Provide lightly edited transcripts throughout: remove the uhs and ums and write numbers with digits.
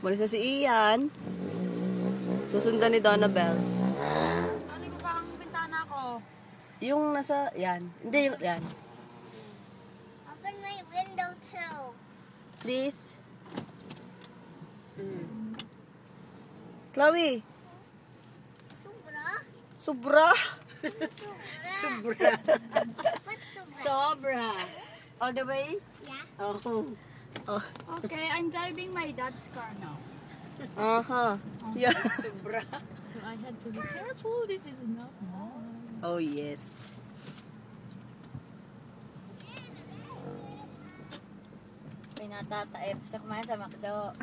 Malis na si Ian. Susundan ni Donabel. Ano ko ba ang bintana ko? Yung nasa, yan. Hindi, yung, yan. Open my window too. Please. Chloe. Sobra? Sobra. Sobra. What's sobra? Sobra. All the way? Yeah. Oh. Oh. Okay, I'm driving my dad's car now. Aha. Yeah. Sobra. So I had to be careful. This is not mine. Oh, yes. May natatae. Basta kumain sa McDo.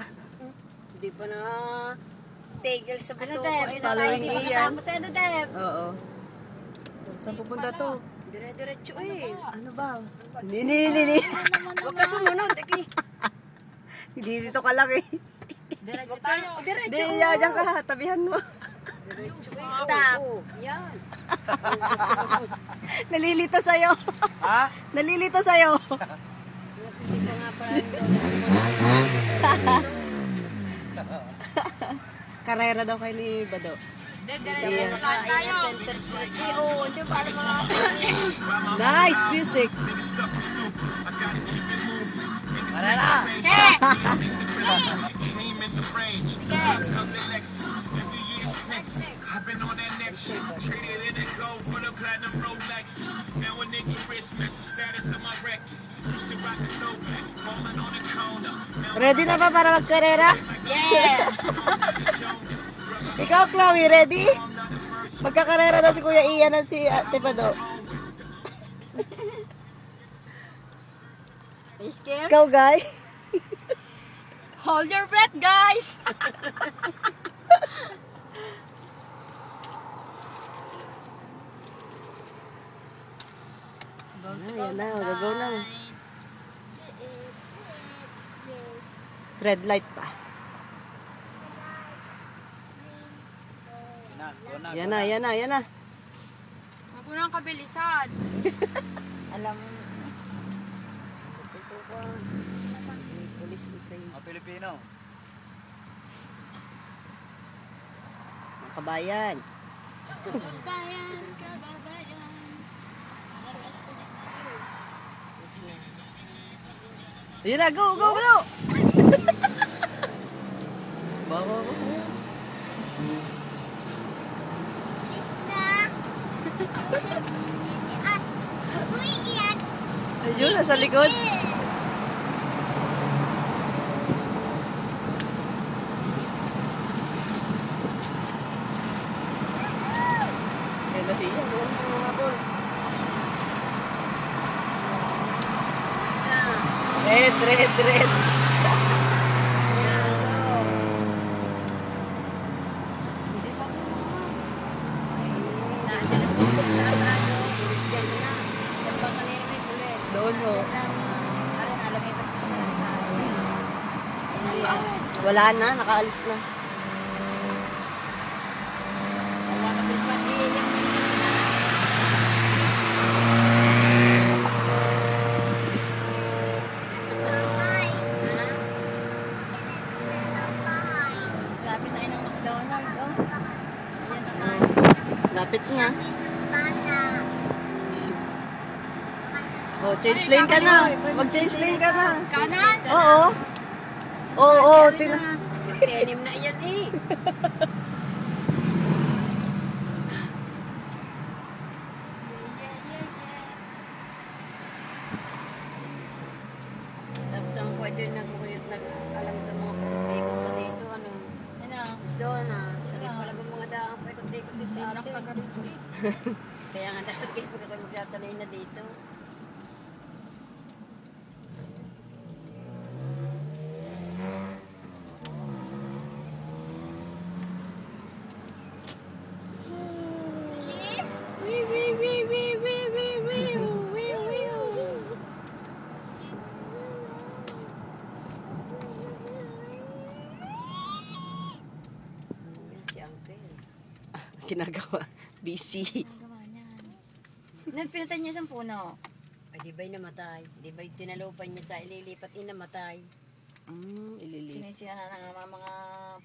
Hindi pa na tigil sa Ano, buto. Deb? Ay, Isa tayo following hindi Ian. makatapos. Ano, Deb? Oo. Saan pupunta to? Dire-diretso eh. Ano ba? Hindi. Huwag ka sumunod. Eki. Hindi dito ka lang eh. Diretso tayo. Hindi, yan ka. Tabihan mo. Diretso eh. Stop. Yan. Nalilito sa'yo. Ha? Nalilito sa'yo. Hindi pa nga pala yung Karera daw kayo ni Bado. Diretso lang tayo. Center Street. Eh, oo. Hindi pa alam mga Nice music. Karera! I've been on that next shit, traded in the gold for the platinum Rolex. Now a nigga wrist match the status of my records. Used to rock the throwback, falling on the corner. Now Ready na ba para magkarera? Yeah. Ikaw, Chloe, ready? Magkakarera daw si Kuya Ian at si Ate Bado. Are you scared? Ikaw, guy. Hold your breath, guys. Ayan na, go na. Yes. Red light pa. Yan na. Huwag mo nang kabilisan. Alam mo. Ito pa. May police na kayo. Mga Pilipino. Mga kabayan. Kababayan, kababayan. Ayan na, go! Bawa. Is na. Uy, Ian. Ayun, nasa likod. Ayan na siya. Red. Doon ho. Wala na, nakaalis na. Bahay. Sila ng bahay. Lapit tayo ng McDonald's. Oh. Ayan naman. Lapit nga. Bata. Oh, change lane ka na. Mag-change lane ka na. Kanan. Oo. Oo, tina. Denim na yan eh. Tapos ang pwede nagkukuyot alam ito mga paikot na dito. Ano? Doon na. Sabi ko lang mga daang paikot-ikot dito sa Sinak atin. taga rito eh. Kaya nga dapat kayo pag ako magsasanay na dito. Please. Yan si Uncle. Ginagawa. Busy. Gawa niyan. Nagpinatan niya isang puno. Ay, di ba'y namatay? Di ba'y tinalupan niya sa ililipat, namatay? Ililipat. Sinisira na nga mga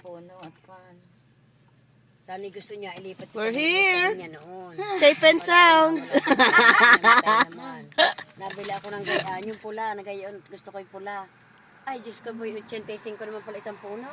puno at kwan. Sana gusto niya ilipat We're here. niya noon. Safe and sound. Naman. Nabili ako ng gayaan, yung pula, na gayon, gusto ko yung pula. Ay, Diyos ko po, 85 naman pala isang puno.